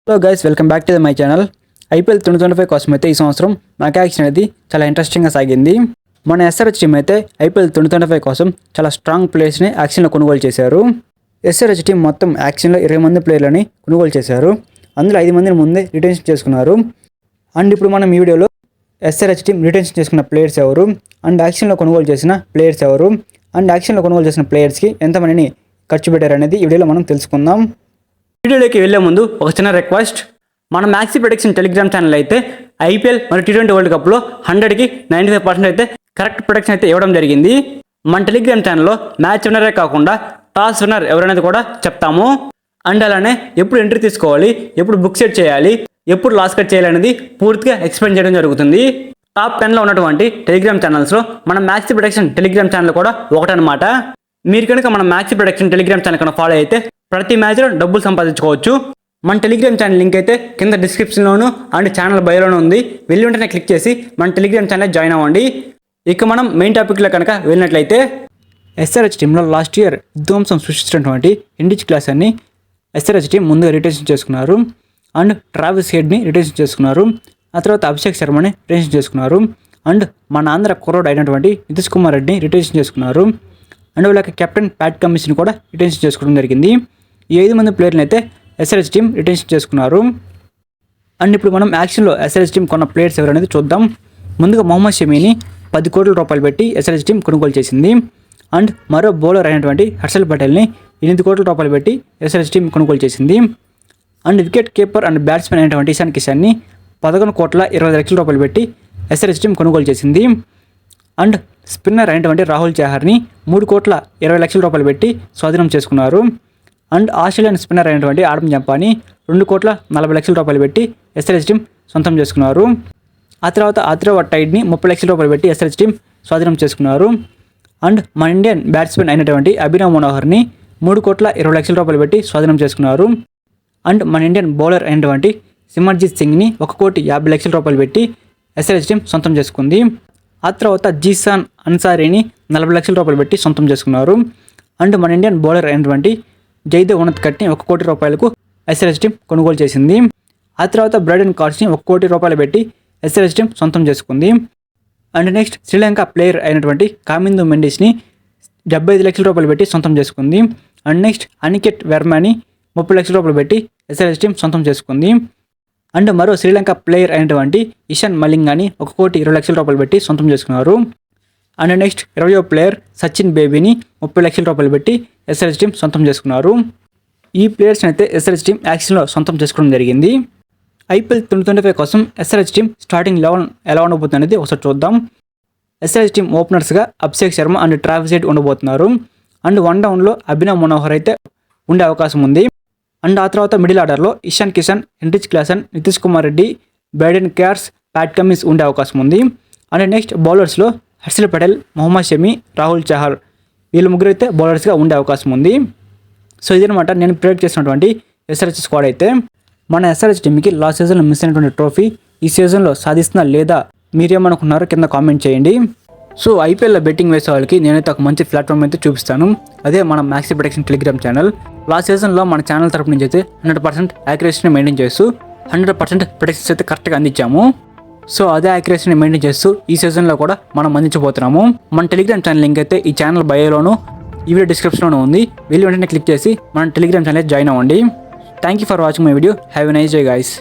So guys welcome back to my channel. IPL 2025 కోసం అయితే ఈ సంవత్సరం మెగా యాక్షన్ అనేది చాలా ఇంట్రెస్టింగ్గా సాగింది. మన ఎస్ఆర్హెచ్ టీం అయితే ఐపీఎల్ 2025 కోసం చాలా స్ట్రాంగ్ ప్లేయర్స్ని యాక్షన్లో కొనుగోలు చేశారు. ఎస్ఆర్హెచ్ టీం మొత్తం యాక్షన్లో 20 మంది ప్లేయర్లని కొనుగోలు చేశారు. అందులో 5 మందిని ముందే రిటెన్షన్ చేసుకున్నారు. అండ్ ఇప్పుడు మనం ఈ వీడియోలో ఎస్ఆర్హెచ్ టీం రిటెన్షన్ చేసుకున్న ప్లేయర్స్ ఎవరు, అండ్ యాక్షన్లో కొనుగోలు చేసిన ప్లేయర్స్ ఎవరు, అండ్ యాక్షన్లో కొనుగోలు చేసిన ప్లేయర్స్కి ఎంతమందిని ఖర్చు పెట్టారు అనేది ఈ వీడియోలో మనం తెలుసుకుందాం. వీడియోలోకి వెళ్లే ముందు ఒక చిన్న రిక్వెస్ట్. మన మ్యాక్సీ ప్రొడక్షన్ టెలిగ్రామ్ ఛానల్ అయితే ఐపీఎల్ మరియు T20 వరల్డ్ కప్లో 100కి 95% అయితే కరెక్ట్ ప్రొడక్షన్ అయితే ఇవ్వడం జరిగింది. మన టెలిగ్రామ్ ఛానల్లో మ్యాచ్ విన్నరే కాకుండా టాస్ విన్నర్ ఎవరనేది కూడా చెప్తాము. అండ్ అలానే ఎప్పుడు ఎంట్రీ తీసుకోవాలి, ఎప్పుడు బుక్ సెట్ చేయాలి, ఎప్పుడు లాస్ కట్ చేయాలనేది పూర్తిగా ఎక్స్ప్లెయిన్ చేయడం జరుగుతుంది. టాప్ 10లో ఉన్నటువంటి టెలిగ్రామ్ ఛానల్స్లో మన మ్యాక్సీ ప్రొడక్షన్ టెలిగ్రామ్ ఛానల్ కూడా ఒకటనమాట. మీరు కనుక మన మ్యాక్సీ ప్రొడక్షన్ టెలిగ్రామ్ ఛానల్ కనుక ఫాలో అయితే ప్రతి మ్యాచ్లో డబ్బులు సంపాదించుకోవచ్చు. మన టెలిగ్రామ్ ఛానల్ లింక్ అయితే కింద డిస్క్రిప్షన్లోను అండ్ ఛానల్ బయోలోనూ ఉంది. వెళ్ళి వెంటనే క్లిక్ చేసి మన టెలిగ్రామ్ ఛానల్ జాయిన్ అవ్వండి. ఇక మనం మెయిన్ టాపిక్లో కనుక వెళ్ళినట్లయితే ఎస్ఆర్హెచ్ టీంలో లాస్ట్ ఇయర్ విధ్వంసం సృష్టించినటువంటి ఇండిచ్ క్లాస్ అని ఎస్ఆర్హెచ్ టీం ముందుగా రిటెన్షన్ చేసుకున్నారు. అండ్ ట్రావిస్ హెడ్ని రిటెన్షన్ చేసుకున్నారు. ఆ తర్వాత అభిషేక్ శర్మని రిటెన్షన్ చేసుకున్నారు. అండ్ మన ఆంధ్ర కుర్రోడ్ అయినటువంటి నితీష్ కుమార్ రెడ్డిని రిటెన్షన్ చేసుకున్నారు. అండ్ వాళ్ళకి కెప్టెన్ ప్యాట్ కమిన్స్ని కూడా రిటెన్షన్ చేసుకోవడం జరిగింది. ఈ 5 మంది ప్లేయర్ని అయితే ఎస్ఆర్హెచ్ టీం రిటెన్షన్ చేసుకున్నారు. అండ్ ఇప్పుడు మనం యాక్షన్లో ఎస్ఆర్హెచ్ టీం కొన్న ప్లేయర్స్ ఎవరనేది చూద్దాం. ముందుగా మొహమ్మద్ షమీని 10 కోట్ల రూపాయలు పెట్టి ఎస్ఆర్హెచ్ టీం కొనుగోలు చేసింది. అండ్ మరో బౌలర్ అయినటువంటి హర్షల్ పటేల్ని 8 కోట్ల రూపాయలు పెట్టి ఎస్ఆర్హెచ్ టీం కొనుగోలు చేసింది. And wicket keeper and batsmen అయినటువంటి ఇషాన్ కిషన్ని 11,20,00,000 రూపాయలు పెట్టి ఎస్ఆర్హెచ్ టీం కొనుగోలు చేసింది. అండ్ స్పిన్నర్ అయినటువంటి రాహుల్ చహార్ని 3,20,00,000 రూపాయలు పెట్టి స్వాధీనం చేసుకున్నారు. అండ్ ఆస్ట్రేలియన్ స్పిన్నర్ అయినటువంటి ఆడమ్ జంపాని 2,40,00,000 రూపాయలు పెట్టి ఎస్ఆర్హెచ్ టీం సొంతం చేసుకున్నారు. ఆ తర్వాత ఆత్రేవట్ టైడ్ని 30,00,000 రూపాయలు పెట్టి ఎస్ఆర్హెచ్ టీం స్వాధీనం చేసుకున్నారు. అండ్ మన ఇండియన్ బ్యాట్స్మెన్ అయినటువంటి అభినవ్ మనోహర్ని 3,20,00,000 రూపాయలు పెట్టి స్వాధీనం చేసుకున్నారు. అండ్ మన ఇండియన్ బౌలర్ అయినటువంటి సిమర్జిత్ సింగ్ని 1,50,00,000 రూపాయలు పెట్టి ఎస్ఆర్హెచ్ టీం సొంతం చేసుకుంది. ఆ తర్వాత జీసాన్ అన్సారీని 40,00,000 రూపాయలు పెట్టి సొంతం చేసుకున్నారు. అండ్ మన ఇండియన్ బౌలర్ అయినటువంటి జైదేవ్ ఉన్నత్కట్ని 1 కోటి రూపాయలకు ఎస్ఆర్హెచ్ టీం కొనుగోలు చేసింది. ఆ తర్వాత బ్రైడెన్ కార్డ్స్ని 1 కోటి రూపాయలు పెట్టి ఎస్ఆర్హెచ్ టీం సొంతం చేసుకుంది. అండ్ నెక్స్ట్ శ్రీలంక ప్లేయర్ అయినటువంటి కామిందు మెండిస్ని 75,00,000 రూపాయలు పెట్టి సొంతం చేసుకుంది. అండ్ నెక్స్ట్ అనికెట్ వెర్మాని 30,00,000 రూపాయలు పెట్టి ఎస్ఆర్హెచ్ టీం సొంతం చేసుకుంది. అండ్ మరో శ్రీలంక ప్లేయర్ అయినటువంటి ఇషాన్ మలింగాని 1,20,00,000 రూపాయలు పెట్టి సొంతం చేసుకున్నారు. అండ్ నెక్స్ట్ 20వ ప్లేయర్ సచిన్ బేబీని 30,00,000 రూపాయలు పెట్టి ఎస్ఆర్హెచ్ టీం సొంతం చేసుకున్నారు. ఈ ప్లేయర్స్ని అయితే ఎస్ఆర్హెచ్ టీం యాక్షన్లో సొంతం చేసుకోవడం జరిగింది. ఐపీఎల్ 2025 కోసం ఎస్ఆర్హెచ్ టీం స్టార్టింగ్ 11 ఎలా ఉండబోతుంది అనేది ఒకసారి చూద్దాం. ఎస్ఆర్హెచ్ టీం ఓపెనర్స్గా Abhishek Sharma and Travis Head ఉండబోతున్నారు. అండ్ 1 డౌన్లో అభినవ్ మనోహర్ అయితే ఉండే అవకాశం ఉంది. అండ్ ఆ తర్వాత మిడిల్ ఆర్డర్లో Ishan Kishan, Heinrich Klaasen, Nitish Kumar Reddy, Brydon Carse, Pat Cummins ఉండే అవకాశం ఉంది. అండ్ నెక్స్ట్ బౌలర్స్లో హర్షల్ పటేల్, మొహమ్మద్ షమీ, రాహుల్ చహార్ వీళ్ళు ముగ్గురు అయితే బౌలర్స్గా ఉండే అవకాశం ఉంది. సో ఇదనమాట నేను ప్రిడిక్ట్ చేసినటువంటి ఎస్ఆర్హెచ్ స్క్వాడ్ అయితే. మన ఎస్ఆర్హెచ్ టీంకి లాస్ట్ సీజన్లో మిస్ అయినటువంటి ట్రోఫీ ఈ సీజన్లో సాధిస్తున్నా లేదా మీరేమనుకున్నారో కింద కామెంట్ చేయండి. సో ఐపీఎల్లో బెట్టింగ్ వేసే వాళ్ళకి నేనైతే ఒక మంచి ప్లాట్ఫామ్ అయితే చూపిస్తాను. అదే మన maxi production Telegram channel. Last సీజన్లో మన ఛానల్ తరపు నుంచి అయితే 100% యాక్యురసీని మెయింటైన్ చేస్తూ 100% ప్రొడక్షన్స్ అయితే కరెక్ట్గా అందించాము. సో అదే యాక్యురసీని మెయింటైన్ చేస్తూ ఈ సీజన్లో కూడా మనం అందించబోతున్నాము. మన టెలిగ్రామ్ ఛానల్ లింక్ అయితే ఈ ఛానల్ బయోలోను ఈ వీడియో డిస్క్రిప్షన్లోనూ ఉంది. వెళ్ళి వెంటనే క్లిక్ చేసి మన టెలిగ్రామ్ ఛానల్ జాయిన్ అవ్వండి. Thank you for watching my video. Have a nice day guys.